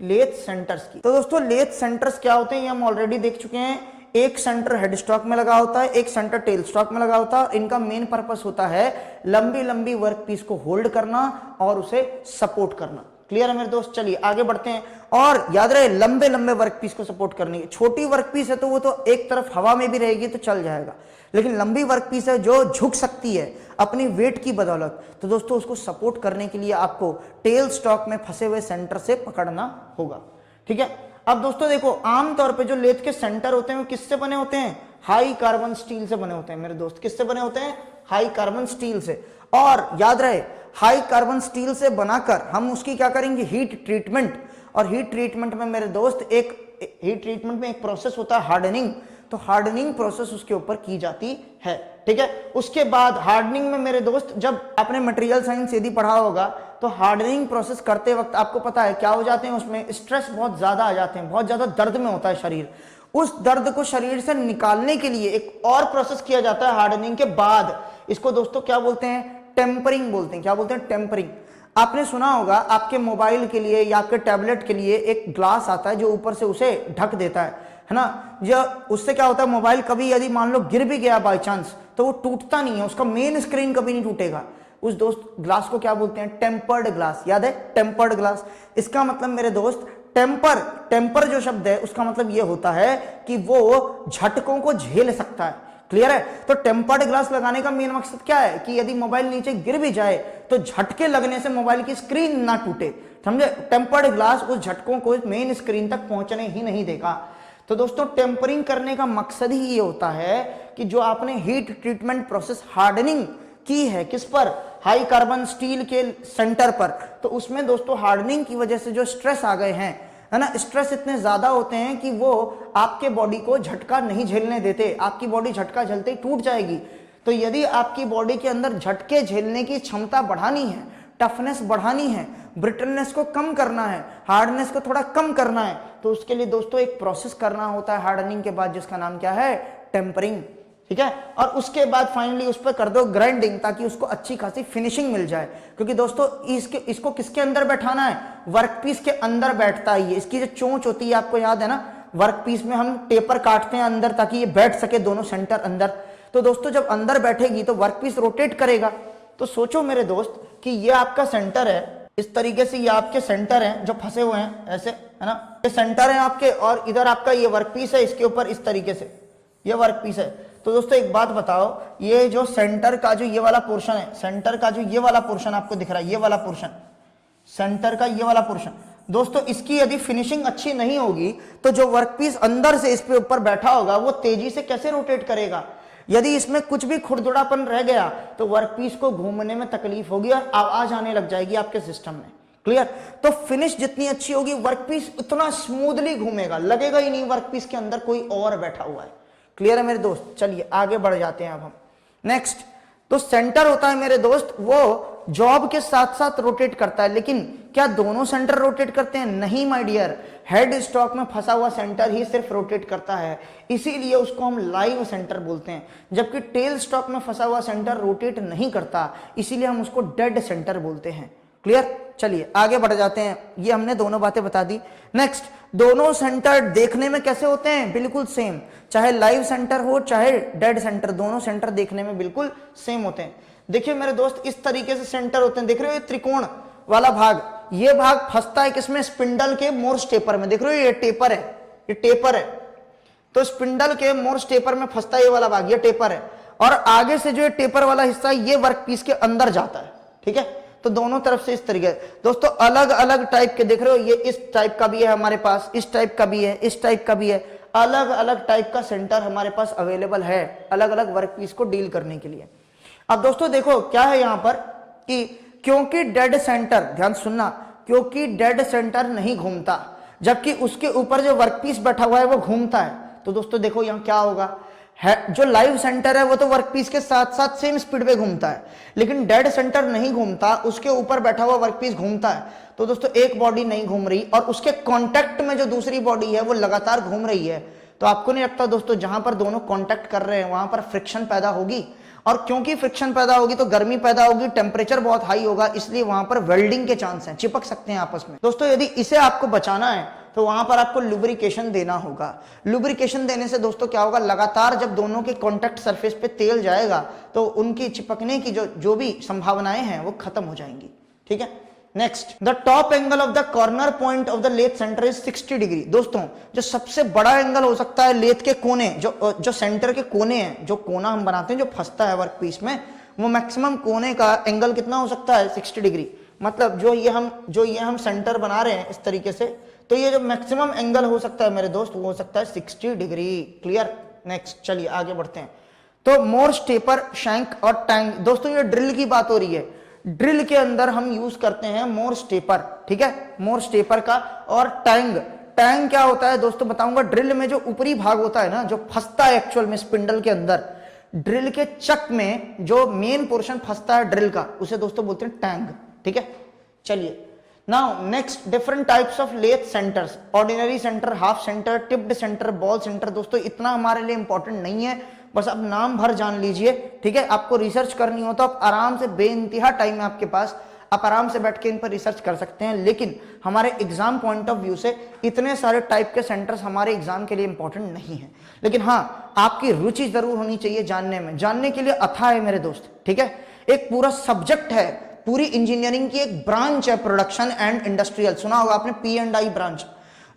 Lathe centres की। तो दोस्तों लेथ सेंटर्स क्या होते हैं ये हम ऑलरेडी देख चुके हैं। एक सेंटर हेड स्टॉक में लगा होता है, एक सेंटर टेल स्टॉक में लगा होता है। इनका मेन पर्पस होता है लंबी लंबी वर्क पीस को होल्ड करना और उसे सपोर्ट करना। क्लियर है मेरे दोस्त? चलिए आगे बढ़ते हैं। और याद रहे लंबे लंबे वर्क पीस को सपोर्ट करने की, छोटी वर्क पीस है तो वो तो एक तरफ हवा में भी रहेगी तो चल जाएगा, लेकिन लंबी वर्क पीस है जो झुक सकती है अपनी वेट की बदौलत, तो दोस्तों उसको सपोर्ट करने के लिए आपको टेल स्टॉक में फंसे हुए सेंटर से पकड़ना होगा। ठीक है। अब दोस्तों देखो आमतौर पे जो लेथ के सेंटर होते हैं वो किससे बने होते हैं? हाई कार्बन स्टील से बने होते हैं मेरे दोस्त। किससे बने होते हैं? हाई कार्बन स्टील से। और याद रहे हाई कार्बन स्टील से बनाकर हम उसकी क्या करेंगे? Heat treatment. और हीट ट्रीटमेंट में मेरे दोस्त एक प्रोसेस होता है हार्डनिंग। तो हार्डनिंग प्रोसेस उसके ऊपर की जाती है। ठीक है। उसके बाद हार्डनिंग में मेरे दोस्त जब आपने मटेरियल साइंस यदि पढ़ा होगा तो हार्डनिंग प्रोसेस करते वक्त आपको पता है क्या हो जाते हैं, उसमें स्ट्रेस बहुत ज्यादा आ जाते हैं, बहुत ज्यादा दर्द में होता है शरीर। उस दर्द को शरीर से निकालने के लिए एक और प्रोसेस किया जाता है हार्डनिंग के बाद। इसको दोस्तों क्या बोलते हैं? टेम्परिंग बोलते हैं। क्या बोलते हैं? टेम्परिंग। आपने सुना होगा आपके मोबाइल के लिए या आपके टैबलेट के लिए एक ग्लास आता है जो ऊपर से उसे ढक देता है ना। जो उससे क्या होता है मोबाइल कभी यदि मान लो गिर भी गया बाय चांस तो वो टूटता नहीं है, उसका मेन स्क्रीन कभी नहीं टूटेगा। उस दोस्त ग्लास को क्या बोलते हैं? Tempered glass. याद है? Tempered glass. इसका मतलब मेरे दोस्त टेम्पर जो शब्द है उसका मतलब ये होता है कि वो झटकों को झेल सकता है। क्लियर है? तो टेम्पर्ड ग्लास लगाने का मेन मकसद क्या है कि यदि मोबाइल नीचे गिर भी जाए तो झटके लगने से मोबाइल की स्क्रीन ना टूटे। समझे? टेम्पर्ड ग्लास उस झटकों को मेन स्क्रीन तक पहुंचने ही नहीं देगा। तो दोस्तों टेम्परिंग करने का मकसद ही ये होता है कि जो आपने हीट ट्रीटमेंट प्रोसेस हार्डनिंग की है किस पर? हाई कार्बन स्टील के सेंटर पर, तो उसमें दोस्तों हार्डनिंग की वजह से जो स्ट्रेस आ गए हैं है ना, स्ट्रेस इतने ज्यादा होते हैं कि वो आपके बॉडी को झटका नहीं झेलने देते। आपकी बॉडी झटका झेलते ही टूट जाएगी। तो यदि आपकी बॉडी के अंदर झटके झेलने की क्षमता बढ़ानी है, टफनेस बढ़ानी है, ब्रिटलनेस को कम करना है, हार्डनेस को थोड़ा कम करना है, तो उसके लिए दोस्तों एक प्रोसेस करना होता है हार्डनिंग के बाद जिसका नाम क्या है? टेम्परिंग। ठीक है। और उसके बाद फाइनली उस पर कर दो ग्राइंडिंग ताकि उसको अच्छी खासी फिनिशिंग मिल जाए। क्योंकि दोस्तों इसको किसके अंदर बैठाना है? वर्कपीस के अंदर बैठता है ये। इसकी जो चोंच होती है आपको याद है ना, वर्कपीस में हम टेपर काटते हैं अंदर ताकि ये बैठ सके दोनों सेंटर अंदर। तो दोस्तों जब अंदर बैठेगी तो वर्कपीस रोटेट करेगा। तो सोचो मेरे दोस्त कि ये आपका सेंटर है, इस तरीके से ये आपके सेंटर हैं जो फंसे हुए हैं ऐसे, है ना, ये सेंटर हैं आपके, और इधर आपका ये वर्कपीस है, इसके ऊपर इस तरीके से ये वर्कपीस है। तो दोस्तों एक बात बताओ, ये जो सेंटर का जो ये वाला पोर्शन है, सेंटर का जो ये वाला पोर्शन आपको दिख रहा है, ये वाला पोर्शन, सेंटर का ये वाला पोर्शन, दोस्तों इसकी यदि फिनिशिंग अच्छी नहीं होगी तो जो वर्कपीस अंदर से इस पे ऊपर बैठा होगा वो तेजी से कैसे रोटेट करेगा? यदि इसमें कुछ भी खुरदुरापन रह गया तो वर्कपीस को घूमने में तकलीफ होगी और आवाज आने लग जाएगी आपके सिस्टम में। क्लियर? तो फिनिश जितनी अच्छी होगी वर्कपीस उतना स्मूथली घूमेगा, लगेगा ही नहीं वर्कपीस के अंदर कोई और बैठा हुआ है। क्लियर है मेरे दोस्त? चलिए आगे बढ़ जाते हैं अब हम। नेक्स्ट, तो सेंटर होता है मेरे दोस्त वो जॉब के साथ साथ रोटेट करता है, लेकिन क्या दोनों सेंटर रोटेट करते हैं? नहीं माय डियर, हेड स्टॉक में फंसा हुआ सेंटर ही सिर्फ रोटेट करता है, इसीलिए उसको हम लाइव सेंटर बोलते हैं। जबकि टेल स्टॉक में फंसा हुआ सेंटर रोटेट नहीं करता, इसीलिए हम उसको डेड सेंटर बोलते हैं। क्लियर? चलिए आगे बढ़ जाते हैं। ये हमने दोनों बातें बता दी। नेक्स्ट, दोनों सेंटर देखने में कैसे होते हैं? बिल्कुल सेम। चाहे लाइव सेंटर हो चाहे डेड सेंटर, दोनों सेंटर देखने में बिल्कुल सेम होते हैं। देखिए मेरे दोस्त इस तरीके से सेंटर होते हैं, देख रहे हो ये त्रिकोण वाला भाग, ये भाग फंसता है किसमें? स्पिंडल के मोर्स टेपर में। देख रहे हो ये टेपर है, ये टेपर है, तो स्पिंडल के मोर्स टेपर में फंसता है ये वाला भाग, ये टेपर है, और आगे से जो ये टेपर वाला हिस्सा है ये वर्कपीस के अंदर जाता है। ठीक है? तो दोनों तरफ से इस तरीके दोस्तों अलग अलग टाइप के देख रहे हो, ये इस टाइप का भी है हमारे पास, इस टाइप का भी है, इस टाइप का भी है, अलग अलग टाइप का सेंटर हमारे पास अवेलेबल है अलग अलग वर्कपीस को डील करने के लिए। अब दोस्तों देखो क्या है यहां पर कि क्योंकि डेड सेंटर, ध्यान सुनना, क्योंकि डेड सेंटर नहीं घूमता जबकि उसके ऊपर जो वर्कपीस बैठा हुआ है वो घूमता है, तो दोस्तों देखो यहां क्या होगा, जो लाइव सेंटर है वो तो वर्कपीस के साथ साथ सेम स्पीड पे घूमता है, लेकिन डेड सेंटर नहीं घूमता, उसके ऊपर बैठा हुआ वर्कपीस घूमता है। तो दोस्तों एक बॉडी नहीं घूम रही और उसके कांटेक्ट में जो दूसरी बॉडी है वो लगातार घूम रही है। तो आपको नहीं लगता दोस्तों जहां पर दोनों कांटेक्ट कर रहे हैं वहां पर फ्रिक्शन पैदा होगी, और क्योंकि फ्रिक्शन पैदा होगी तो गर्मी पैदा होगी, टेम्परेचर बहुत हाई होगा, इसलिए वहां पर वेल्डिंग के चांस हैं, चिपक सकते हैं आपस में। दोस्तों यदि इसे आपको बचाना है तो वहां पर आपको लुब्रिकेशन देना होगा। लुब्रिकेशन देने से दोस्तों क्या होगा, लगातार जब दोनों के कॉन्टेक्ट सरफेस पे तेल जाएगा तो उनकी चिपकने की जो भी संभावनाएं हैं वो खत्म हो जाएंगी। ठीक है, next, the top angle of the corner point of the lathe center is 60 degree. दोस्तों जो सबसे बड़ा एंगल हो सकता है लेथ के कोने, जो सेंटर के कोने हैं, जो कोना हम बनाते हैं जो फंसता है वर्क पीस में, वो मैक्सिमम कोने का एंगल कितना हो सकता है, 60 डिग्री। मतलब जो ये हम सेंटर बना रहे हैं इस तरीके से, तो ये जो मैक्सिमम एंगल हो सकता है मेरे दोस्त वो हो सकता है 60 डिग्री। क्लियर, नेक्स्ट चलिए आगे बढ़ते हैं। तो मोर्स, टेपर, शैंक और टैंग। दोस्तों ये ड्रिल की बात हो रही है, ड्रिल के अंदर हम यूज करते हैं मोर्स टेपर। ठीक है, मोर्स टेपर का। और टैंग, टैंग क्या होता है दोस्तों बताऊंगा। ड्रिल में जो ऊपरी भाग होता है ना, जो फंसता है एक्चुअल में स्पिंडल के अंदर, ड्रिल के चक में जो मेन पोर्शन फंसता है ड्रिल का, उसे दोस्तों बोलते हैं टैंग। ठीक है, चलिए now next, different types of lathe centers, ordinary center, half center, tipped center, ball center. दोस्तों इतना हमारे लिए इंपॉर्टेंट नहीं है, बस आप नाम भर जान लीजिए। ठीक है, आपको रिसर्च करनी हो तो आप आराम से, बेइंतहा टाइम है आपके पास, आप आराम से बैठ के इन पर रिसर्च कर सकते हैं। लेकिन हमारे एग्जाम पॉइंट ऑफ व्यू से इतने सारे टाइप के सेंटर्स हमारे एग्जाम के लिए इंपॉर्टेंट नहीं है। लेकिन हाँ, आपकी रुचि जरूर होनी चाहिए जानने में, जानने के लिए अथाह है मेरे दोस्त। ठीक है, एक पूरा सब्जेक्ट है, पूरी इंजीनियरिंग की एक ब्रांच है प्रोडक्शन एंड इंडस्ट्रियल, सुना होगा आपने P&I ब्रांच।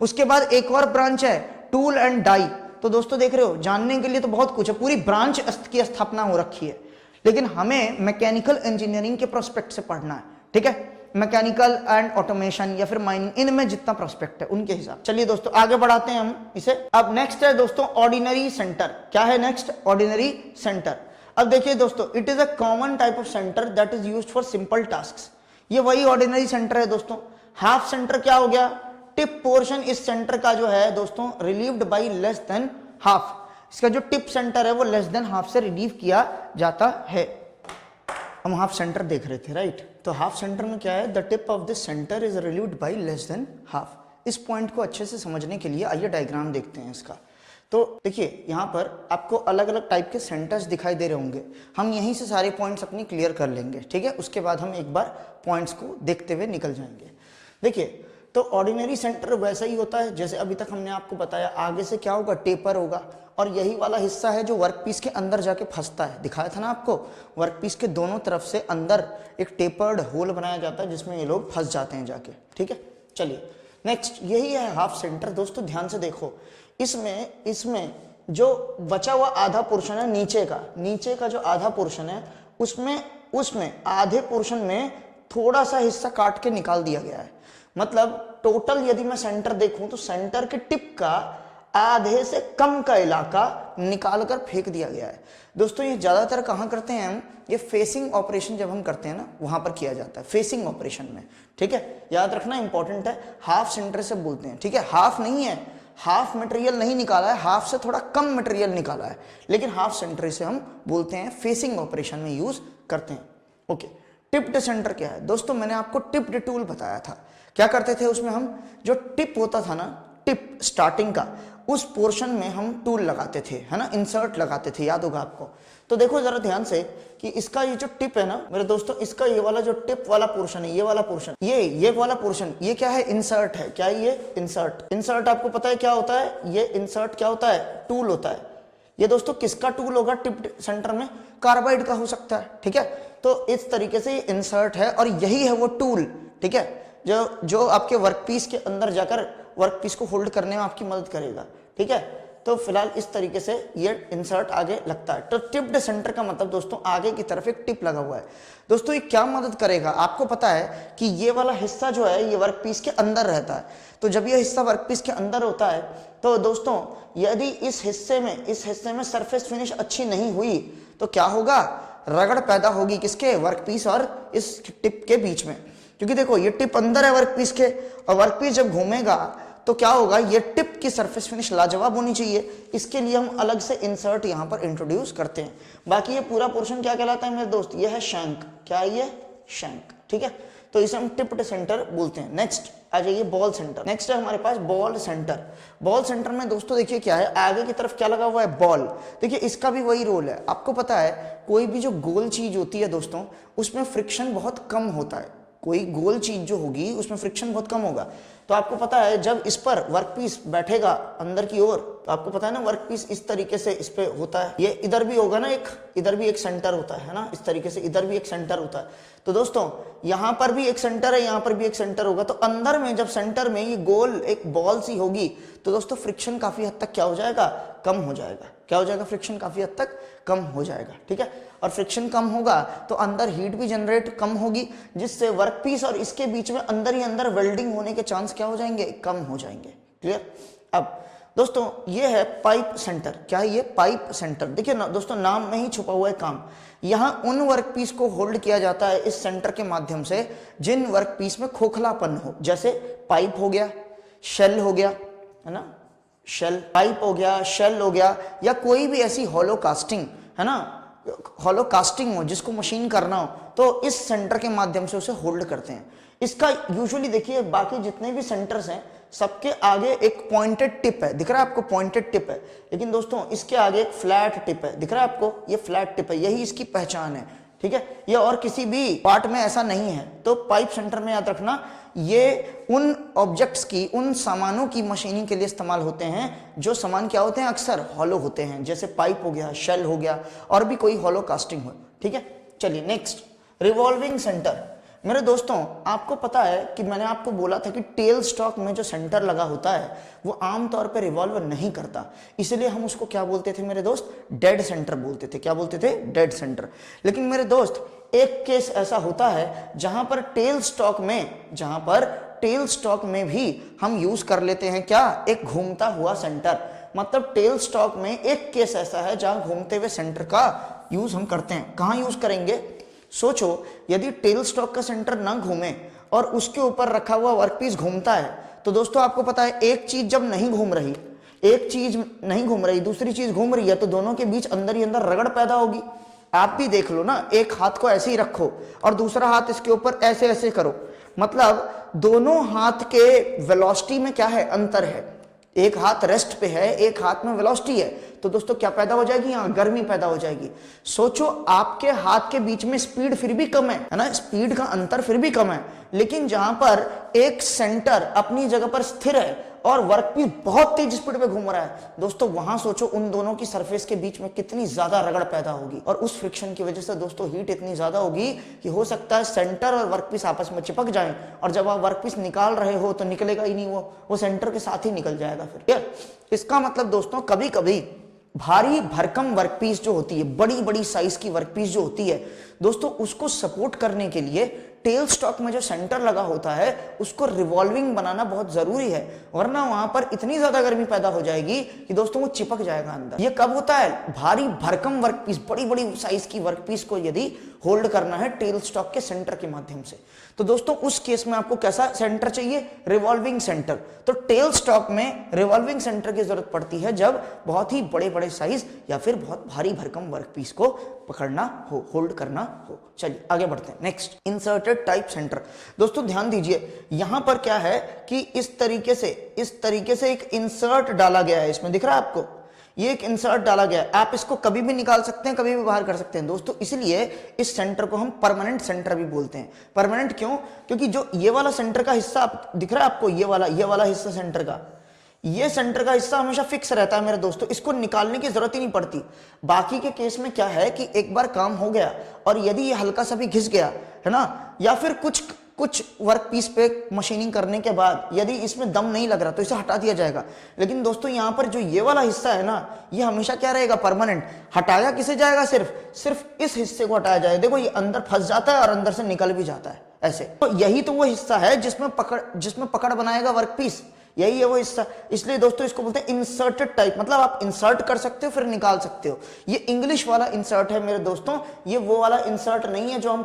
उसके बाद एक और ब्रांच है टूल एंड डाई। तो दोस्तों देख रहे हो, जानने के लिए तो बहुत कुछ है, पूरी ब्रांच की स्थापना हो रखी है। लेकिन हमें मैकेनिकल इंजीनियरिंग के प्रोस्पेक्ट से पढ़ना है। ठीक है, मैकेनिकल एंड ऑटोमेशन या फिर माइनिंग, इनमें जितना प्रोस्पेक्ट है उनके हिसाब। चलिए दोस्तों आगे बढ़ाते हैं हम इसे। अब नेक्स्ट है दोस्तों ऑर्डिनरी सेंटर। क्या है नेक्स्ट, ऑर्डिनरी सेंटर। अब देखिए दोस्तों, it is a common type of centre that is used for simple tasks. ये वही ऑर्डिनरी सेंटर है दोस्तों। हाफ सेंटर क्या हो गया, टिप पोर्शन इस सेंटर का जो है दोस्तों relieved by less than half. इसका जो टिप सेंटर है वो लेस देन हाफ से रिलीव किया जाता है। हम हाफ सेंटर देख रहे थे, राइट। तो हाफ सेंटर में क्या है, the tip of this centre is relieved by less than half. इस पॉइंट को अच्छे से समझने के लिए आइए डायग्राम देखते हैं इसका। तो देखिए यहाँ पर आपको अलग अलग टाइप के सेंटर्स दिखाई दे रहे होंगे। हम यहीं से सारे पॉइंट्स अपनी क्लियर कर लेंगे। ठीक है, उसके बाद हम एक बार पॉइंट्स को देखते हुए निकल जाएंगे। देखिए, तो ऑर्डिनरी सेंटर वैसा ही होता है जैसे अभी तक हमने आपको बताया। आगे से क्या होगा, टेपर होगा, और यही वाला हिस्सा है जो वर्कपीस के अंदर जाके फंसता है। दिखाया था ना आपको, वर्कपीस के दोनों तरफ से अंदर एक टेपर्ड होल बनाया जाता है जिसमें ये लोग फंस जाते हैं जाके। ठीक है, चलिए नेक्स्ट, यही है हाफ सेंटर। दोस्तों ध्यान से देखो, इसमें जो बचा हुआ आधा पोर्शन है नीचे का जो आधा पोर्शन है, उसमें आधे पोर्शन में थोड़ा सा हिस्सा काट के निकाल दिया गया है। मतलब टोटल यदि मैं सेंटर देखूं तो सेंटर के टिप का आधे से कम का इलाका निकाल कर फेंक दिया गया है। दोस्तों ये ज्यादातर कहां करते हैं हम, ये फेसिंग ऑपरेशन जब हम करते हैं ना, वहां पर किया जाता है, फेसिंग ऑपरेशन में। ठीक है, याद रखना इंपॉर्टेंट है। हाफ सेंटर से बोलते हैं। ठीक है, हाफ नहीं है, हाफ मटेरियल नहीं निकाला है, हाफ से थोड़ा कम मटेरियल निकाला है, लेकिन हाफ सेंटर से हम बोलते हैं, फेसिंग ऑपरेशन में यूज करते हैं। ओके, टिप्ड सेंटर क्या है दोस्तों, मैंने आपको टिप्ड टूल बताया था। क्या करते थे उसमें, हम जो टिप होता था ना, टिप स्टार्टिंग का, उस पोर्शन में हम टूल लगाते थे, है ना, इंसर्ट लगाते थे, याद होगा आपको। तो देखो जरा ध्यान से कि इसका ये जो टिप है ना मेरे दोस्तों, इसका ये वाला जो टिप वाला पोर्शन है, ये वाला पोर्शन, ये वाला पोर्शन, ये क्या है, इंसर्ट है। क्या है ये, इंसर्ट आपको पता है क्या होता है, ये इंसर्ट क्या होता है, टूल होता है। ये दोस्तों किसका टूल होगा टिप सेंटर में, कार्बाइड का हो सकता है। ठीक है, तो इस तरीके से ये इंसर्ट है और यही है वो टूल। ठीक है, जो आपके वर्कपीस के अंदर जाकर वर्कपीस को होल्ड करने में आपकी मदद करेगा। ठीक है, तो फिलहाल इस तरीके से ये इंसर्ट आगे लगता है। तो टिप्ड सेंटर का मतलब दोस्तों आगे की तरफ एक टिप लगा हुआ है। दोस्तों ये क्या मदद करेगा, आपको पता है कि ये वाला हिस्सा जो है ये वर्कपीस के अंदर रहता है। तो जब ये हिस्सा वर्कपीस के अंदर होता है तो दोस्तों यदि इस हिस्से में सरफेस फिनिश अच्छी नहीं हुई तो क्या होगा, रगड़ पैदा होगी किसके, वर्कपीस और इस टिप के बीच में। क्योंकि देखो ये टिप अंदर है वर्कपीस के, और वर्कपीस जब घूमेगा तो क्या होगा, ये टिप की सरफेस फिनिश लाजवाब होनी चाहिए। इसके लिए हम अलग से इंसर्ट यहां पर इंट्रोड्यूस करते हैं। बाकी ये पूरा पोर्शन क्या कहलाता है मेरे दोस्त, ये है शैंक। क्या है ये, शैंक। ठीक है, तो इसे हम टिप्ड सेंटर बोलते हैं। नेक्स्ट आ जाइए बॉल सेंटर। नेक्स्ट है हमारे पास बॉल सेंटर। बॉल सेंटर में दोस्तों देखिए क्या है, आगे की तरफ क्या लगा हुआ है, बॉल। देखिए इसका भी वही रोल है। आपको पता है कोई भी जो गोल चीज होती है दोस्तों, उसमें फ्रिक्शन बहुत कम होता है। कोई गोल चीज जो होगी उसमें फ्रिक्शन बहुत कम होगा। तो आपको पता है जब इस पर वर्कपीस बैठेगा अंदर की ओर, तो आपको पता है ना वर्कपीस इस तरीके से इस पे होता है। ये इधर भी होगा ना, एक इधर भी एक सेंटर होता है ना, इस तरीके से इधर भी एक सेंटर होता है। तो दोस्तों यहां पर भी एक सेंटर है, यहां पर भी एक सेंटर होगा। तो अंदर में जब सेंटर में ये गोल एक बॉल सी होगी, तो दोस्तों फ्रिक्शन काफी हद तक क्या हो जाएगा, कम हो जाएगा। क्या हो जाएगा, फ्रिक्शन काफी हद तक कम हो जाएगा। ठीक है, और फ्रिक्शन कम होगा तो अंदर हीट भी जनरेट कम होगी, जिससे वर्कपीस और इसके बीच में अंदर ही अंदर वेल्डिंग होने के चांस क्या हो जाएंगे, कम हो जाएंगे। क्लियर। अब दोस्तों ये है पाइप सेंटर। क्या है ये, पाइप सेंटर। देखिए ना दोस्तों, नाम में ही छुपा हुआ है काम। यहां उन वर्कपीस को होल्ड किया जाता है इस सेंटर के माध्यम से जिन वर्कपीस में खोखलापन हो, जैसे पाइप हो गया, शेल हो गया, है ना, शेल पाइप हो गया, शेल हो गया, या कोई भी ऐसी हॉलो कास्टिंग, है ना, हॉलो कास्टिंग हो जिसको मशीन करना हो, तो इस सेंटर के माध्यम से उसे होल्ड करते हैं। इसका यूजुअली देखिए बाकी जितने भी सेंटर्स हैं सबके आगे एक पॉइंटेड टिप है, दिख रहा है आपको, पॉइंटेड टिप है। लेकिन दोस्तों इसके आगे एक फ्लैट टिप है, दिख रहा है आपको, ये फ्लैट टिप है, यही इसकी पहचान है। ठीक है, ये और किसी भी पार्ट में ऐसा नहीं है। तो पाइप सेंटर में याद रखना, ये उन ऑब्जेक्ट्स की, उन सामानों की मशीनिंग के लिए इस्तेमाल होते हैं जो सामान क्या होते हैं, अक्सर हॉलो होते हैं, जैसे पाइप हो गया, शेल हो गया, और भी कोई हॉलो कास्टिंग हो। ठीक है, चलिए नेक्स्ट, रिवॉल्विंग सेंटर। मेरे दोस्तों आपको पता है कि मैंने आपको बोला था कि टेल स्टॉक में जो सेंटर लगा होता है वो आमतौर पर रिवॉल्व नहीं करता, इसलिए हम उसको क्या बोलते थे मेरे दोस्त, डेड सेंटर बोलते थे। क्या बोलते थे, डेड सेंटर। लेकिन मेरे दोस्त एक केस ऐसा होता है जहां पर टेल स्टॉक में भी हम यूज कर लेते हैं क्या, एक घूमता हुआ सेंटर। मतलब टेल स्टॉक में एक केस ऐसा है जहां घूमते हुए सेंटर का यूज हम करते हैं। कहां यूज करेंगे, सोचो, यदि टेल स्टॉक का सेंटर ना घूमे और उसके ऊपर रखा हुआ वर्कपीस घूमता है, तो दोस्तों आपको पता है एक चीज जब नहीं घूम रही, एक चीज नहीं घूम रही, दूसरी चीज घूम रही है, तो दोनों के बीच अंदर ही अंदर रगड़ पैदा होगी। आप भी देख लो ना, एक हाथ को ऐसे ही रखो और दूसरा हाथ इसके ऊपर ऐसे ऐसे करो, मतलब दोनों हाथ के वेलोसिटी में क्या है, अंतर है। एक हाथ रेस्ट पे है, एक हाथ में वेलोसिटी है, तो दोस्तों क्या पैदा हो जाएगी, यहां गर्मी पैदा हो जाएगी। सोचो आपके हाथ के बीच में स्पीड फिर भी कम है ना, स्पीड का अंतर फिर भी कम है, लेकिन जहां पर एक सेंटर अपनी जगह पर स्थिर है और वर्कपीस बहुत तेज स्पीड पे घूम रहा है, दोस्तों वहां सोचो उन दोनों की सरफेस के बीच में कितनी ज्यादा रगड़ पैदा होगी, और उस फ्रिक्शन की वजह से दोस्तों हीट इतनी ज्यादा होगी कि हो सकता है सेंटर और वर्कपीस आपस में चिपक जाएं, और जब आप वर्कपीस निकाल रहे हो तो निकलेगा ही नहीं, वो सेंटर के साथ ही निकल जाएगा फिर। इसका मतलब दोस्तों कभी कभी भारी भरकम वर्कपीस जो होती है, बड़ी बड़ी साइज की वर्कपीस जो होती है दोस्तों, उसको सपोर्ट करने के लिए टेल स्टॉक में जो सेंटर लगा होता है उसको रिवॉल्विंग बनाना बहुत जरूरी है, वरना वहां पर इतनी ज्यादा गर्मी पैदा हो जाएगी कि दोस्तों वो चिपक जाएगा अंदर। ये कब होता है, भारी भरकम वर्कपीस, बड़ी बड़ी साइज की वर्कपीस को यदि होल्ड करना है टेल स्टॉक के सेंटर के माध्यम से, तो दोस्तों उस केस में आपको कैसा सेंटर चाहिए, रिवॉल्विंग सेंटर। तो टेल स्टॉक में रिवॉल्विंग सेंटर की जरूरत पड़ती है जब बहुत ही बड़े बड़े साइज या फिर बहुत भारी भरकम वर्कपीस को पकड़ना हो, होल्ड करना हो। चलिए आगे बढ़ते हैं, नेक्स्ट, इंसर्टेड टाइप सेंटर। दोस्तों ध्यान दीजिए, यहां पर क्या है कि इस तरीके से एक इंसर्ट डाला गया है, इसमें दिख रहा है आपको, ये एक इंसर्ट डाला गया है। आप इसको कभी भी निकाल सकते हैं, कभी भी बाहर कर सकते हैं दोस्तों, इसलिए इस सेंटर को हम परमानेंट सेंटर भी बोलते हैं। परमानेंट क्यों, क्योंकि जो ये वाला सेंटर का हिस्सा दिख रहा है आपको, ये वाला हिस्सा सेंटर का, ये सेंटर का हिस्सा हमेशा फिक्स रहता है मेरे दोस्तों, इसको निकालने की जरूरत ही नहीं पड़ती। बाकी के केस में क्या है कि एक बार काम हो गया और यदि ये हल्का सा भी घिस गया है ना, या फिर कुछ वर्क पीस पे मशीनिंग करने के बाद यदि इसमें दम नहीं लग रहा तो इसे हटा दिया जाएगा। लेकिन दोस्तों यहां पर जो ये वाला हिस्सा है ना, ये हमेशा क्या रहेगा, परमानेंट। हटाया किसे जाएगा, सिर्फ इस हिस्से को हटाया जाएगा। देखो ये अंदर फंस जाता है और अंदर से निकल भी जाता है ऐसे। तो यही तो वो हिस्सा है जिसमें पकड़ बनाएगा वर्क पीस, यही है वो हिस्सा। इसलिए दोस्तों इसको बोलते हैं इंसर्टेड टाइप, मतलब आप इंसर्ट कर सकते हो फिर निकाल सकते हो। ये इंग्लिश वाला इंसर्ट है मेरे दोस्तों, ये वो वाला इंसर्ट नहीं है जो हम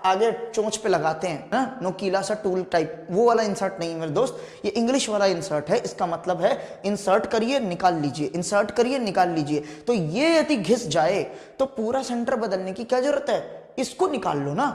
आगे चोंच पे लगाते हैं ना, नोकीला सा टूल टाइप, वो वाला इंसर्ट नहीं है मेरे दोस्त, ये इंग्लिश वाला इंसर्ट है। इसका मतलब है इंसर्ट करिए निकाल लीजिए, इंसर्ट करिए निकाल लीजिए। तो ये यदि घिस जाए तो पूरा सेंटर बदलने की क्या जरूरत है, इसको निकाल लो ना,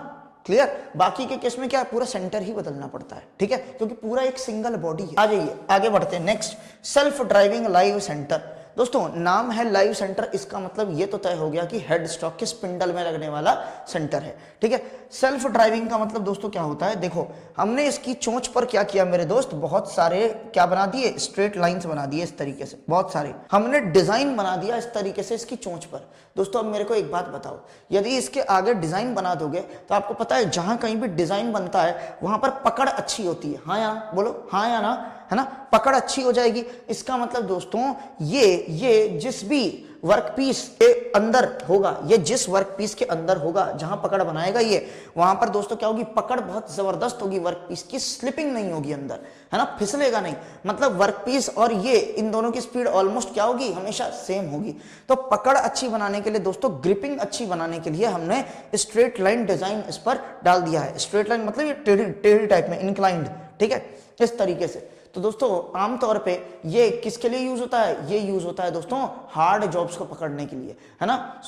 क्लियर। बाकी के केस में क्या है, पूरा सेंटर ही बदलना पड़ता है, ठीक है, क्योंकि पूरा एक सिंगल बॉडी है। आ जाइए आगे बढ़ते हैं। Next, self driving live centre. दोस्तों नाम है लाइव सेंटर, इसका मतलब ये तो तय हो गया कि हेड स्टॉक के स्पिंडल में लगने वाला सेंटर है, ठीक है। सेल्फ ड्राइविंग का मतलब दोस्तों क्या होता है, देखो हमने इसकी चोंच पर क्या किया मेरे दोस्त, बहुत सारे क्या बना दिए, स्ट्रेट लाइंस बना दिए इस तरीके से, बहुत सारे हमने डिजाइन बना दिया इस तरीके से इसकी चोंच पर। दोस्तों अब मेरे को एक बात बताओ, यदि इसके आगे डिजाइन बना दोगे तो आपको पता है जहां कहीं भी डिजाइन बनता है वहां पर पकड़ अच्छी होती है, हाँ या बोलो, हाँ या ना, है ना, पकड़ अच्छी हो जाएगी। इसका मतलब दोस्तों ये जिस भी वर्कपीस के अंदर होगा, ये जिस वर्कपीस के अंदर होगा जहां पकड़ बनाएगा ये, वहां पर दोस्तों क्या होगी, पकड़ बहुत जबरदस्त होगी वर्कपीस की, स्लिपिंग नहीं होगी अंदर, है ना, फिसलेगा नहीं। मतलब वर्कपीस और ये इन दोनों की स्पीड ऑलमोस्ट क्या होगी, हमेशा सेम होगी। तो पकड़ अच्छी बनाने के लिए दोस्तों, ग्रिपिंग अच्छी बनाने के लिए हमने स्ट्रेट लाइन डिजाइन इस पर डाल दिया है। स्ट्रेट लाइन मतलब ये टेढ़ी टाइप में, इंक्लाइंड, ठीक है, इस तरीके से। तो दोस्तों आमतौर पे ये किसके लिए यूज होता है, ये यूज होता है दोस्तों हार्ड जॉब्स को पकड़ने के लिए, है ना,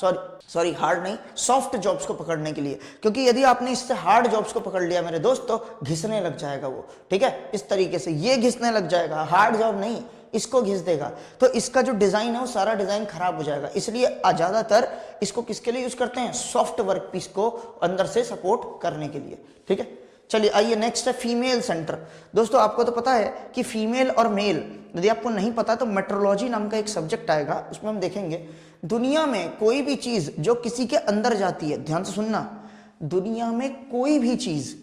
सॉरी हार्ड नहीं, सॉफ्ट जॉब्स को पकड़ने के लिए। क्योंकि यदि आपने इससे हार्ड जॉब्स को पकड़ लिया मेरे दोस्त तो घिसने लग जाएगा वो, ठीक है, इस तरीके से ये घिसने लग जाएगा, हार्ड जॉब नहीं, इसको घिस देगा, तो इसका जो डिजाइन है वो सारा डिजाइन खराब हो जाएगा। इसलिए ज्यादातर इसको किसके लिए यूज करते हैं, सॉफ्ट वर्क पीस को अंदर से सपोर्ट करने के लिए, ठीक है। चलिए आइए नेक्स्ट है फीमेल सेंटर। दोस्तों आपको तो पता है कि फीमेल और मेल, यदि आपको नहीं पता तो मेट्रोलॉजी नाम का एक सब्जेक्ट आएगा, उसमें हम देखेंगे दुनिया में कोई भी चीज जो किसी के अंदर जाती है, ध्यान से सुनना, दुनिया में कोई भी चीज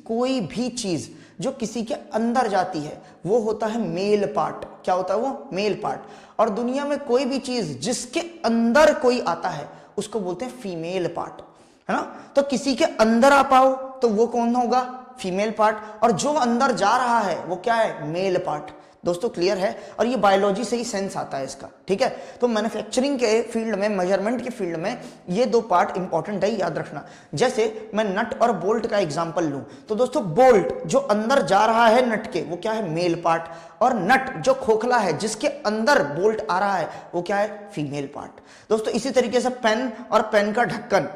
जो किसी के अंदर जाती है वो होता है मेल पार्ट। क्या होता है वो, मेल पार्ट। और दुनिया में कोई भी चीज जिसके अंदर कोई आता है उसको बोलते हैं फीमेल पार्ट, है ना। तो किसी के अंदर आ पाओ तो वो कौन होगा, फीमेल पार्ट, और जो अंदर जा रहा है वो क्या है, मेल पार्ट। दोस्तों क्लियर है, और ये बायोलॉजी से ही सेंस आता है इसका, ठीक है। तो मैन्युफैक्चरिंग के फील्ड में, मेजरमेंट के फील्ड में ये दो पार्ट इंपॉर्टेंट है, याद रखना। जैसे मैं नट और बोल्ट का एग्जांपल लूं तो दोस्तों बोल्ट जो अंदर जा रहा है नट के, वो क्या है, मेल पार्ट, और नट जो खोखला है जिसके अंदर बोल्ट आ रहा है वो क्या है, फीमेल पार्ट। दोस्तों इसी तरीके से पेन और पेन का ढक्कन,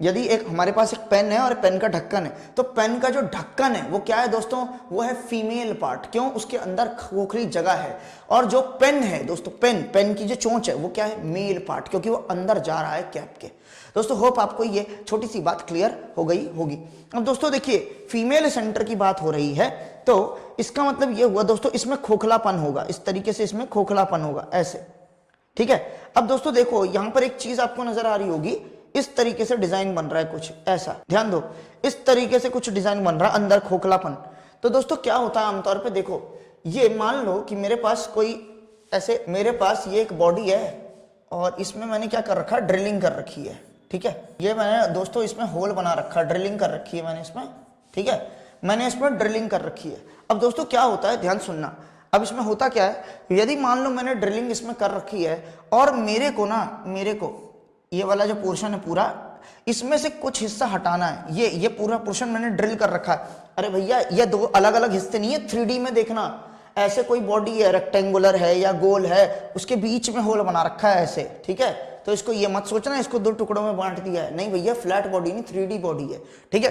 यदि एक हमारे पास एक पेन है और पेन का ढक्कन है, तो पेन का जो ढक्कन है वो क्या है दोस्तों, वो है फीमेल पार्ट। क्यों, उसके अंदर खोखली जगह है। और जो पेन है दोस्तों, पेन की जो चोंच है वो क्या है, मेल पार्ट, क्योंकि वो अंदर जा रहा है कैप के। दोस्तों होप आपको ये छोटी सी बात क्लियर हो गई होगी। अब दोस्तों देखिए फीमेल सेंटर की बात हो रही है, तो इसका मतलब ये हुआ दोस्तों, इसमें खोखलापन होगा, इस तरीके से इसमें खोखलापन होगा, ऐसे, ठीक है। अब दोस्तों देखो यहां पर एक चीज आपको नजर आ रही होगी, इस तरीके से डिजाइन बन रहा है कुछ ऐसा, ध्यान दो, इस तरीके से कुछ डिजाइन बन रहा है, अंदर खोखलापन। तो दोस्तों क्या होता है आमतौर पे, देखो ये मान लो कि मेरे पास कोई ऐसे, मेरे पास ये एक बॉडी है और इसमें मैंने क्या कर रखा है, ड्रिलिंग कर रखी है, ठीक है। ये मैंने दोस्तों इसमें होल बना रखा है, ड्रिलिंग कर रखी है मैंने इसमें, ठीक है, मैंने इसमें ड्रिलिंग कर रखी है। अब दोस्तों क्या होता है, ध्यान सुनना, अब इसमें होता क्या है, यदि मान लो मैंने ड्रिलिंग इसमें कर रखी है और मेरे को ये वाला जो पोर्शन है पूरा, इसमें से कुछ हिस्सा हटाना है, ये पूरा पोर्शन मैंने ड्रिल कर रखा है। अरे भैया ये दो अलग अलग हिस्से नहीं है, 3D में देखना, ऐसे कोई बॉडी है, रेक्टेंगुलर है या गोल है, उसके बीच में होल बना रखा है ऐसे, ठीक है। तो इसको ये मत सोचना इसको दो टुकड़ों में बांट दिया है, नहीं भैया, फ्लैट बॉडी नहीं, 3D बॉडी है, ठीक है।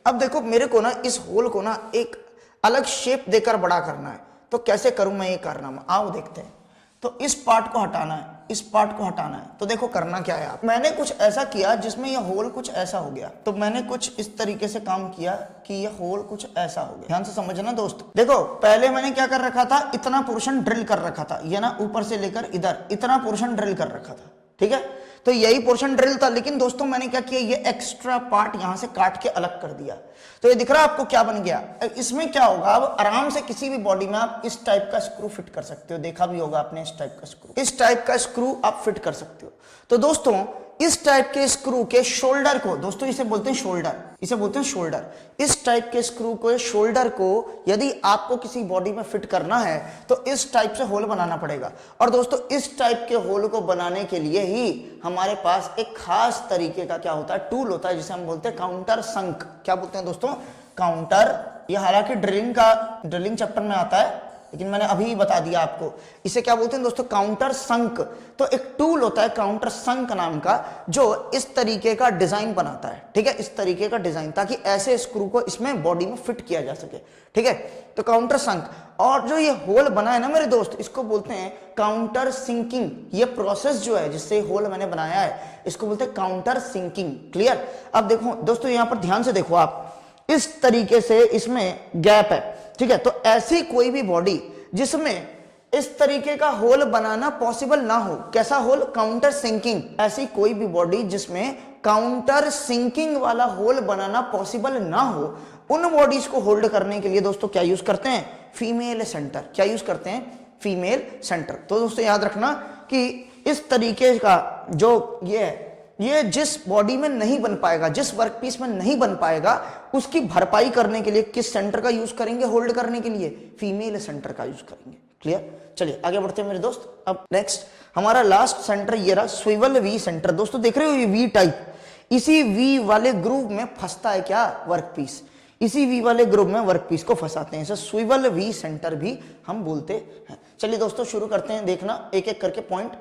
अब देखो मेरे को ना इस होल को ना एक अलग शेप देकर बड़ा करना है, तो कैसे करूं मैं ये कारनामा, आओ देखते हैं। तो इस पार्ट को हटाना है, इस पार्ट को हटाना है, तो देखो करना क्या है, आप मैंने कुछ ऐसा किया जिसमें ये होल कुछ ऐसा हो गया, तो मैंने कुछ इस तरीके से काम किया कि ये होल कुछ ऐसा हो गया। ध्यान से समझना दोस्त, देखो पहले मैंने क्या कर रखा था, इतना पोर्शन ड्रिल कर रखा था, ये ना ऊपर से लेकर इधर इतना पोर्शन ड्रिल कर रखा था, ठीक है। तो यही पोर्शन ड्रिल था, लेकिन दोस्तों मैंने क्या किया, ये एक्स्ट्रा पार्ट यहां से काट के अलग कर दिया। तो ये दिख रहा है आपको क्या बन गया। इसमें क्या होगा, अब आराम से किसी भी बॉडी में आप इस टाइप का स्क्रू फिट कर सकते हो, देखा भी होगा आपने, इस टाइप का स्क्रू आप फिट कर सकते हो। तो दोस्तों इस टाइप के स्क्रू के शोल्डर को, दोस्तों इसे बोलते हैं शोल्डर, इस टाइप के स्क्रू को, शोल्डर को यदि आपको किसी बॉडी में फिट करना है तो इस टाइप से होल बनाना पड़ेगा। और दोस्तों इस टाइप के होल को बनाने के लिए ही हमारे पास एक खास तरीके का क्या होता है, टूल होता है, जिसे हम बोलते हैं काउंटर संक। क्या बोलते हैं दोस्तों, काउंटर। ये हालांकि ड्रिलिंग चैप्टर में आता है, लेकिन मैंने अभी बता दिया आपको। इसे क्या बोलते हैं दोस्तों? काउंटर संक। तो एक टूल होता है काउंटर संक नाम का, जो इस तरीके का डिजाइन बनाता है, ठीक है, इस तरीके का डिजाइन, ताकि ऐसे स्क्रू को इसमें बॉडी में फिट किया जा सके, ठीक है। तो काउंटर संक, और जो ये होल बना है ना मेरे दोस्त, इसको बोलते हैं काउंटर सिंकिंग। ये प्रोसेस जो है जिससे होल मैंने बनाया है, इसको बोलते हैं काउंटर सिंकिंग। क्लियर? अब देखो दोस्तों, यहां पर ध्यान से देखो आप, इस तरीके से इसमें गैप है, ठीक है। तो ऐसी कोई भी बॉडी जिसमें इस तरीके का होल बनाना पॉसिबल ना हो, कैसा होल? Counter sinking. ऐसी कोई भी बॉडी जिसमें काउंटर सिंकिंग वाला होल बनाना पॉसिबल ना हो, उन बॉडीज को होल्ड करने के लिए दोस्तों क्या यूज करते हैं? Female centre. क्या यूज करते हैं? Female centre. तो दोस्तों याद रखना कि इस तरीके का जो ये जिस बॉडी में नहीं बन पाएगा, जिस वर्कपीस में नहीं बन पाएगा, उसकी भरपाई करने के लिए किस सेंटर का यूज करेंगे होल्ड करने के लिए? फीमेल सेंटर का यूज करेंगे। क्लियर? चलिए आगे बढ़ते हैं मेरे दोस्त। अब नेक्स्ट हमारा लास्ट सेंटर ये रहा, स्विवल वी सेंटर। दोस्तों देख रहे हो ये वी टाइप, इसी वी वाले ग्रूव में फंसता है क्या? वर्कपीस। इसी वी वाले ग्रुप में वर्कपीस को फंसाते हैं, इसे स्विवल वी सेंटर भी हम बोलते हैं। चलिए दोस्तों शुरू करते हैं, देखना एक एक करके पॉइंट।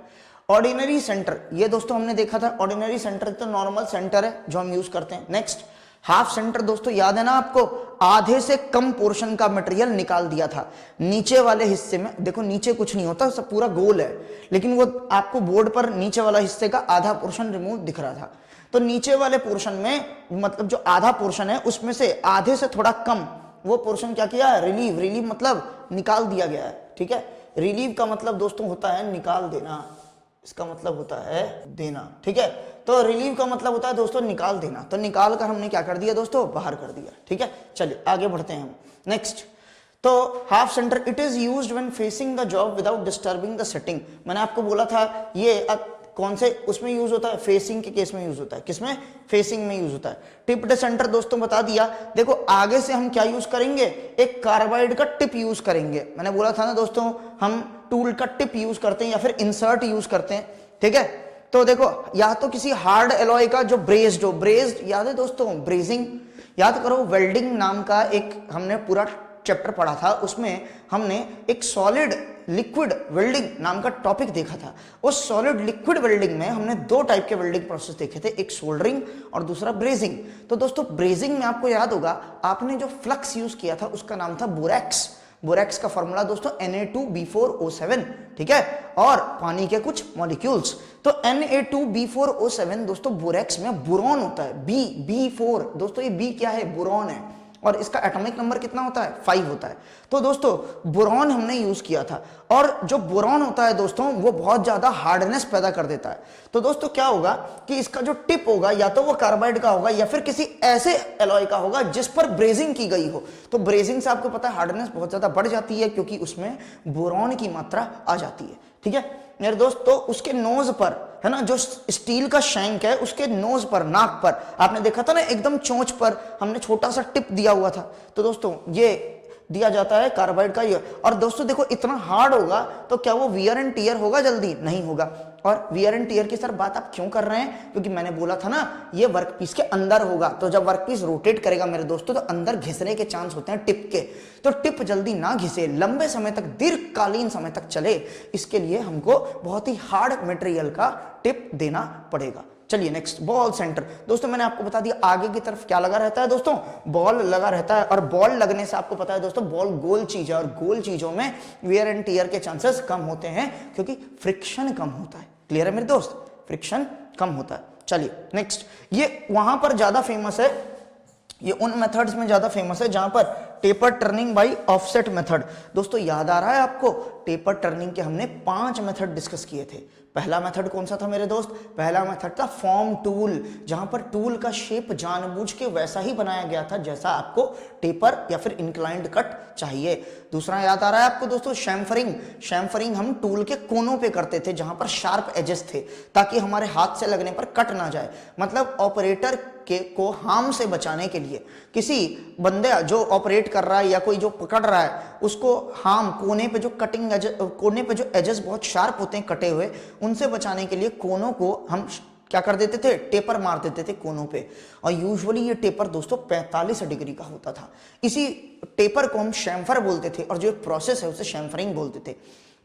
ऑर्डिनरी सेंटर, ये दोस्तों हमने देखा था, ऑर्डिनरी सेंटर तो नॉर्मल सेंटर है जो हम यूज करते हैं। नेक्स्ट हाफ सेंटर, दोस्तों याद है ना आपको, आधे से कम पोर्शन का मटेरियल निकाल दिया था नीचे वाले हिस्से में। देखो नीचे कुछ नहीं होता, सब पूरा गोल है, लेकिन वो आपको बोर्ड पर नीचे वाला हिस्से का आधा पोर्शन रिमूव दिख रहा था। तो नीचे वाले पोर्शन में, मतलब जो आधा पोर्शन है उसमें से आधे से थोड़ा कम वो पोर्शन क्या किया है? रिलीव। रिलीव मतलब निकाल दिया गया है, ठीक है। रिलीव का मतलब दोस्तों होता है निकाल देना, इसका मतलब होता है देना, ठीक है। तो रिलीव का मतलब होता है दोस्तों निकाल देना। तो निकाल कर हमने क्या कर दिया दोस्तों? बाहर कर दिया, ठीक है। चलिए आगे बढ़ते हैं हम। नेक्स्ट, तो half centre, it is used when facing the job without disturbing the setting. मैंने आपको बोला था ये कौन से उसमें यूज होता है? फेसिंग के केस में यूज होता है। किसमें? फेसिंग में यूज होता है। टिप्ड सेंटर दोस्तों बता दिया। देखो आगे से हम क्या यूज करेंगे? एक कार्बाइड का टिप यूज करेंगे। मैंने बोला था ना दोस्तों, हम टूल का टिप यूज करते हैं या फिर इंसर्ट यूज करते हैं, ठीक है। तो देखो या तो किसी हार्ड एलॉय का जो ब्रेस्ड याद है दोस्तों, ब्रेजिंग याद करो। वेल्डिंग नाम का एक हमने पूरा चैप्टर पढ़ा था, उसमें हमने एक सॉलिड लिक्विड वेल्डिंग नाम का टॉपिक देखा था। उस सॉलिड लिक्विड वेल्डिंग में हमने दो टाइप के वेल्डिंग प्रोसेस देखे थे, एक सोल्डरिंग और दूसरा ब्रेजिंग। तो दोस्तों ब्रेजिंग में आपको याद होगा, आपने जो फ्लक्स यूज किया था उसका नाम था बोरेक्स। बोरेक्स का फॉर्मूला दोस्तों Na2B4O7, ठीक है, और पानी के कुछ मॉलिक्यूल्स। तो Na2B4O7 दोस्तों बोरेक्स में बोरॉन होता है, B4 दोस्तों, ये B क्या है? बोरॉन है, और इसका एटॉमिक नंबर कितना होता है? 5 होता है। तो दोस्तों बोरॉन हमने यूज किया था, और जो बोरॉन होता है दोस्तों वो बहुत ज्यादा हार्डनेस पैदा कर देता है। तो दोस्तों क्या होगा कि इसका जो टिप होगा या तो वो कार्बाइड का होगा या फिर किसी ऐसे एलॉय का होगा जिस पर ब्रेजिंग की गई हो। तो ब्रेजिंग से आपको पता है हार्डनेस बहुत ज्यादा बढ़ जाती है, क्योंकि उसमें बोरॉन की मात्रा आ जाती है, ठीक है मेरे दोस्त। तो उसके नोज पर है ना, जो स्टील का शैंक है उसके नोज पर, नाक पर, आपने देखा था ना एकदम चोंच पर हमने छोटा सा टिप दिया हुआ था। तो दोस्तों ये दिया जाता है कार्बाइड का ये। और दोस्तों देखो इतना हार्ड होगा तो क्या वो वियर एंड टियर होगा? जल्दी नहीं होगा। और वियर एंड टियर की सर बात आप क्यों कर रहे हैं? क्योंकि मैंने बोला था ना ये वर्कपीस के अंदर होगा। तो जब वर्कपीस रोटेट करेगा मेरे दोस्तों तो अंदर घिसने के चांस होते हैं टिप के। तो टिप जल्दी ना घिसे, लंबे समय तक, दीर्घकालीन समय तक चले, इसके लिए हमको बहुत ही हार्ड मटेरियल का टिप देना पड़ेगा। चलिए नेक्स्ट, बॉल सेंटर। दोस्तों मैंने आपको बता दिया आगे की तरफ क्या लगा रहता है दोस्तों? बॉल लगा रहता है। और बॉल लगने से आपको पता है दोस्तों बॉल गोल चीज है, और गोल चीजों में वियर एंड टियर के चांसेस कम होते हैं क्योंकि फ्रिक्शन कम होता है। क्लियर है मेरे दोस्त? फ्रिक्शन कम होता है। चलिए नेक्स्ट, ये वहां पर ज्यादा फेमस है, ये उन मेथड्स में ज्यादा फेमस है जहां पर taper turning by offset method. दोस्तों याद आ रहा है आपको, टेपर टर्निंग के हमने 5 मेथड डिस्कस किए थे। पहला मेथड कौन सा था मेरे दोस्त? पहला मेथड था फॉर्म टूल, जहां पर टूल का शेप जानबूझ के वैसा ही बनाया गया था जैसा आपको टेपर या फिर इंक्लाइंड कट चाहिए। दूसरा याद आ रहा है आपको दोस्तों, शैम्फरिंग। शैम्फरिंग हम टूल के कोनों पे करते थे जहां पर शार्प एजेस थे, ताकि हमारे हाथ से लगने पर कट ना जाए। मतलब ऑपरेटर को हार्म से बचाने के लिए, किसी बंदे जो ऑपरेट कर रहा है या कोई जो पकड़ रहा है उसको हार्म, कोने पे जो कोने पे जो एजेस बहुत शार्प होते हैं कटे हुए, उनसे बचाने के लिए कोनों को हम क्या कर देते थे, टेपर मार देते थे कोनों पे। और यूजुअली ये टेपर दोस्तों 45 डिग्री का होता था। इसी टेपर को हम शैम्फर बोलते थे और जो प्रोसेस है उसे शैम्फरिंग बोलते थे।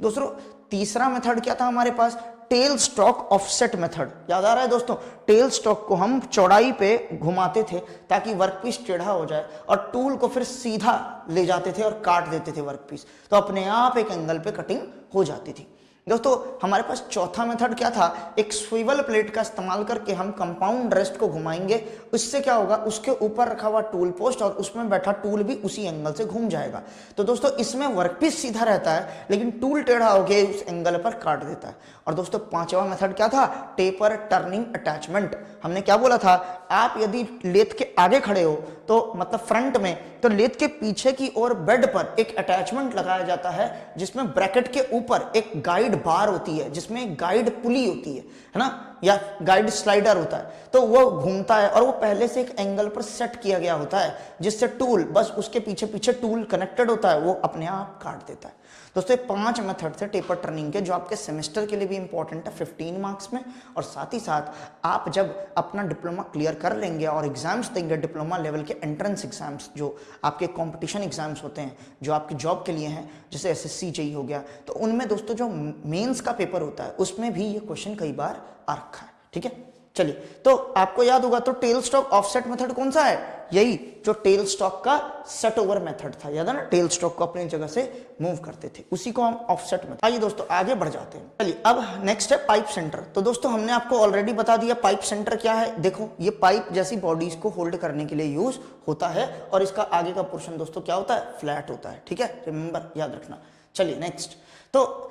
दोस्तों तीसरा मेथड क्या था हमारे पास, टेल स्टॉक ऑफसेट मेथड। याद आ रहा है दोस्तों, टेल स्टॉक को हम चौड़ाई पे घुमाते थे ताकि वर्कपीस टेढ़ा हो जाए और टूल को फिर सीधा ले जाते थे और काट देते थे वर्कपीस, तो अपने आप एक एंगल पे कटिंग हो जाती थी। दोस्तों हमारे पास चौथा मेथड क्या था, एक स्विवल प्लेट का इस्तेमाल करके हम कंपाउंड रेस्ट को घुमाएंगे। उससे क्या होगा, उसके ऊपर रखा हुआ टूल पोस्ट और उसमें बैठा टूल भी उसी एंगल से घूम जाएगा। तो दोस्तों इसमें वर्कपीस सीधा रहता है लेकिन टूल टेढ़ा होकर उस एंगल पर काट देता है। और दोस्तों पांचवा मेथड क्या था, टेपर टर्निंग अटैचमेंट। हमने क्या बोला था, आप यदि लेथ के आगे खड़े हो तो मतलब फ्रंट में, तो लेथ के पीछे की ओर बेड पर एक अटैचमेंट लगाया जाता है जिसमें ब्रैकेट के ऊपर एक गाइड बार होती है, जिसमें गाइड पुली होती है ना, या गाइड स्लाइडर होता है। तो वो घूमता है और वो पहले से एक एंगल पर सेट किया गया होता है जिससे टूल बस उसके पीछे पीछे टूल कनेक्टेड होता है, वो अपने आप काट देता है। दोस्तों ये 5 मेथड थे टेपर टर्निंग के जो आपके सेमेस्टर के लिए भी इंपॉर्टेंट है 15 मार्क्स में। और साथ ही साथ आप जब अपना डिप्लोमा क्लियर कर लेंगे और एग्जाम्स देंगे, डिप्लोमा लेवल के एंट्रेंस एग्जाम्स जो आपके कंपटीशन एग्जाम्स होते हैं जो आपकी जॉब के लिए हैं, जैसे एसएससी जेईई हो गया, तो उनमें दोस्तों जो मेंस का पेपर होता है उसमें भी ये क्वेश्चन कई बार आ रखा है। ठीक है, चलिए तो आपको याद होगा तो टेल स्टॉक ऑफसेट मेथड कौन सा है, यही जो टेल स्टॉक का सेट ओवर मेथड था। याद है ना, टेल स्टॉक को अपनी जगह से मूव करते थे, उसी को हम ऑफसेट मेथड। आइए दोस्तों आगे बढ़ जाते हैं। चलिए अब नेक्स्ट है पाइप सेंटर। तो दोस्तों हमने आपको ऑलरेडी बता दिया पाइप सेंटर क्या है। देखो ये पाइप जैसी बॉडीज को होल्ड करने के लिए यूज होता है और इसका आगे का पोर्शन दोस्तों क्या होता है, फ्लैट होता है। ठीक है, रिमेंबर, याद रखना। चलिए नेक्स्ट, तो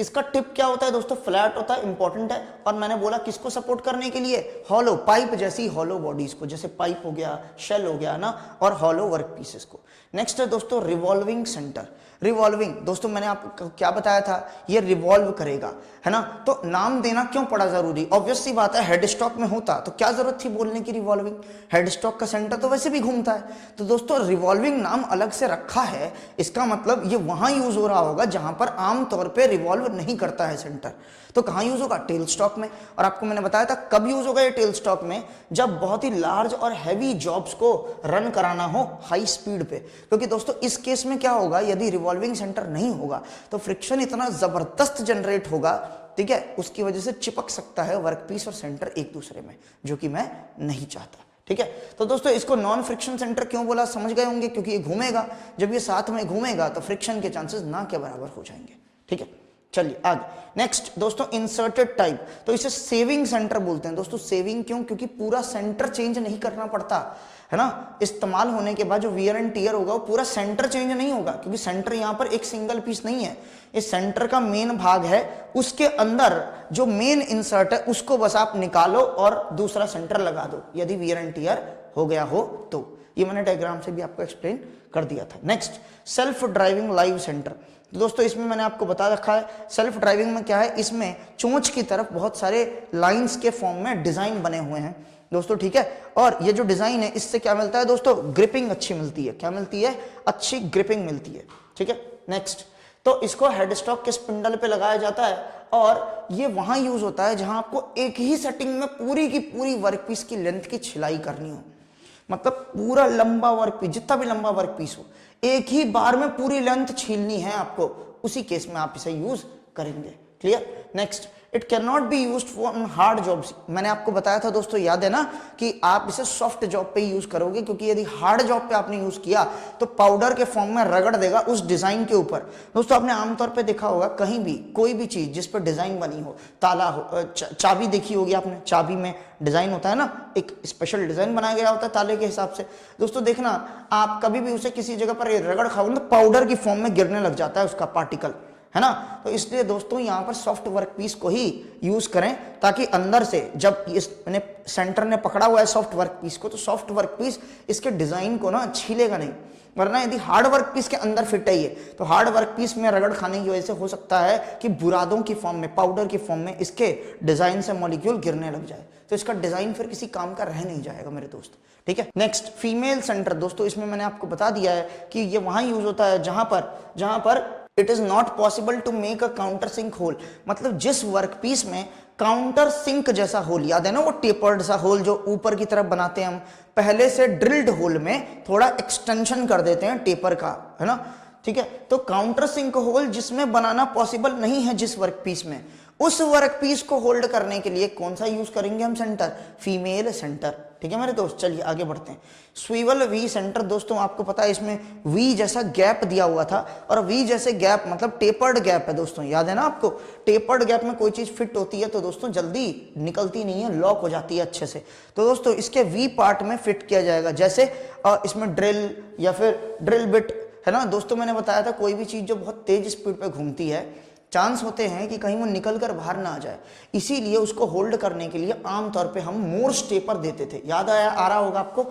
इसका टिप क्या होता है दोस्तों, फ्लैट होता है, इंपॉर्टेंट है। और मैंने बोला किसको सपोर्ट करने के लिए, हॉलो पाइप जैसी हॉलो बॉडीज को, जैसे पाइप हो गया, शेल हो गया ना, और हॉलो वर्क पीसेस को। नेक्स्ट है दोस्तों रिवॉल्विंग सेंटर। रिवॉल्विंग दोस्तों मैंने आपको क्या बताया था, ये रिवॉल्व करेगा, है ना। तो नाम देना क्यों पड़ा जरूरी, ऑब्वियस सी बात है, हेड स्टॉक में होता तो क्या जरूरत थी बोलने की रिवॉल्विंग, हेड स्टॉक का सेंटर तो वैसे भी घूमता है। तो दोस्तों रिवॉल्विंग नाम अलग से रखा है, इसका मतलब ये वहां यूज हो रहा होगा जहां पर आमतौर पर रिवॉल्व नहीं करता है सेंटर। तो कहां यूज होगा, टेल स्टॉक में। और आपको मैंने बताया था कब यूज होगा ये टेल स्टॉक में, जब बहुत ही लार्ज और हैवी जॉब्स को रन कराना हो हाई स्पीड पे। क्योंकि दोस्तों इस केस में क्या होगा, यदि रिवॉल्विंग सेंटर नहीं होगा तो फ्रिक्शन इतना जबरदस्त जनरेट होगा, ठीक है, उसकी वजह से चिपक सकता है वर्कपीस और सेंटर एक दूसरे में, जो कि मैं नहीं चाहता। ठीक है, तो दोस्तों इसको नॉन फ्रिक्शन सेंटर क्यों बोला समझ गए होंगे, क्योंकि ये घूमेगा, जब ये साथ में घूमेगा तो फ्रिक्शन के चांसेस ना के बराबर हो जाएंगे। ठीक है, चलिए आगे। नेक्स्ट दोस्तों इंसर्टेड टाइप, तो इसे सेविंग सेंटर बोलते हैं दोस्तों। सेविंग क्यों, क्योंकि पूरा सेंटर चेंज नहीं करना पड़ता है ना। इस्तेमाल होने के बाद जो वियर एंड टियर होगा वो पूरा सेंटर चेंज नहीं होगा, क्योंकि सेंटर यहाँ पर एक सिंगल पीस नहीं है, इस सेंटर का मेन भाग है, उसके अंदर जो मेन इंसर्ट है उसको बस आप निकालो और दूसरा सेंटर लगा दो, यदि वियर एंड टियर हो गया हो तो। ये मैंने डायग्राम से भी आपको एक्सप्लेन कर दिया था। Next self driving live centre. तो दोस्तों इसमें मैंने आपको बता रखा है सेल्फ ड्राइविंग में क्या है, इसमें चोंच की तरफ बहुत सारे लाइंस के फॉर्म में डिजाइन बने हुए हैं दोस्तों। ठीक है, और ये जो डिजाइन है इससे क्या मिलता है दोस्तों, ग्रिपिंग अच्छी मिलती है। क्या मिलती है, अच्छी ग्रिपिंग मिलती है। ठीक है, नेक्स्ट, तो इसको हेड स्टॉक के स्पिंडल पे लगाया जाता है और ये वहां यूज होता है जहां आपको एक ही सेटिंग में पूरी की पूरी वर्कपीस की लेंथ की छिलाई करनी हो। मतलब पूरा लंबा वर्कपीस, जितना भी लंबा वर्कपीस हो, एक ही बार में पूरी लेंथ छीलनी है आपको, उसी केस में आप इसे यूज करेंगे। Clear. Next, it can not be used for hard jobs. मैंने आपको बताया था दोस्तों, याद है ना, कि आप इसे सॉफ्ट जॉब पे यूज करोगे, क्योंकि यदि हार्ड जॉब पे आपने यूज किया तो पाउडर के फॉर्म में रगड़ देगा उस डिजाइन के ऊपर। दोस्तों आपने आमतौर पे देखा होगा कहीं भी कोई भी चीज जिस पर डिजाइन बनी हो, ताला हो, चाबी देखी होगी आपने, चाबी में डिजाइन होता है ना, एक स्पेशल डिजाइन बनाया गया होता है ताले के हिसाब से। दोस्तों देखना, आप कभी भी उसे किसी जगह पर रगड़ खाओगे तो पाउडर की फॉर्म में गिरने लग जाता है उसका पार्टिकल, है ना। तो इसलिए दोस्तों यहां पर सॉफ्ट वर्कपीस को ही यूज करें, ताकि अंदर से जब इस सेंटर ने पकड़ा हुआ है सॉफ्ट वर्कपीस को, तो सॉफ्ट वर्कपीस इसके डिजाइन को ना छीलेगा नहीं। वरना यदि हार्ड वर्कपीस के अंदर फिट है ये, तो हार्ड वर्कपीस में रगड़ खाने की वजह से हो सकता है कि बुरादों की फॉर्म में, पाउडर की फॉर्म में इसके डिजाइन से मॉलिक्यूल गिरने लग जाए, तो इसका डिजाइन फिर किसी काम का रह नहीं जाएगा मेरे दोस्त। ठीक है, नेक्स्ट फीमेल सेंटर। दोस्तों इसमें मैंने आपको बता दिया है कि ये वहां यूज होता है जहां पर it is not possible to make a counter sink hole. मतलब जिस वर्कपीस में काउंटर सिंक जैसा होल, याद है ना वो टेपर्ड सा होल जो ऊपर की तरफ बनाते हैं हम, पहले से ड्रिल्ड होल में थोड़ा एक्सटेंशन कर देते हैं टेपर का, है ना, ठीक है। तो काउंटर सिंक होल जिसमें बनाना पॉसिबल नहीं है जिस वर्कपीस में, उस वर्कपीस को होल्ड करने के लिए कौन सा यूज करेंगे हम सेंटर, फीमेल सेंटर, ठीक है मेरे दोस्त। चलिए आगे बढ़ते हैं। स्वीवल वी सेंटर, दोस्तों आपको पता है इसमें वी जैसा गैप दिया हुआ था, और वी जैसे गैप मतलब टेपर्ड गैप है दोस्तों, याद है ना आपको, टेपर्ड गैप में कोई चीज फिट होती है तो दोस्तों जल्दी निकलती नहीं है, लॉक हो जाती है अच्छे से। तो दोस्तों इसके वी पार्ट में फिट किया जाएगा, जैसे इसमें ड्रिल या फिर ड्रिल बिट, है ना दोस्तों। मैंने बताया था कोई भी चीज जो बहुत तेज स्पीड पे घूमती है, चांस होते हैं कि कहीं वो निकल कर बाहर ना आ जाए, इसीलिए उसको होल्ड करने के लिए आमतौर पे हम मोर्स टेपर देते थे। याद आ रहा होगा आपको,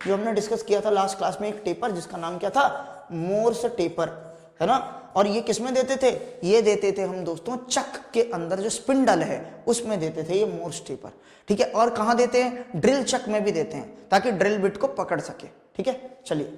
जो हमने डिस्कस किया था लास्ट क्लास में, एक टेपर जिसका नाम क्या था, मोर्स टेपर, है ना। और ये किस में देते थे, ये देते थे हम दोस्तों चक के अंदर जो स्पिंडल है उसमें देते थे ये मोर्स टेपर, ठीक है। और कहाँ देते हैं, ड्रिल चक में भी देते हैं, ताकि ड्रिल बिट को पकड़ सके, ठीक है। चलिए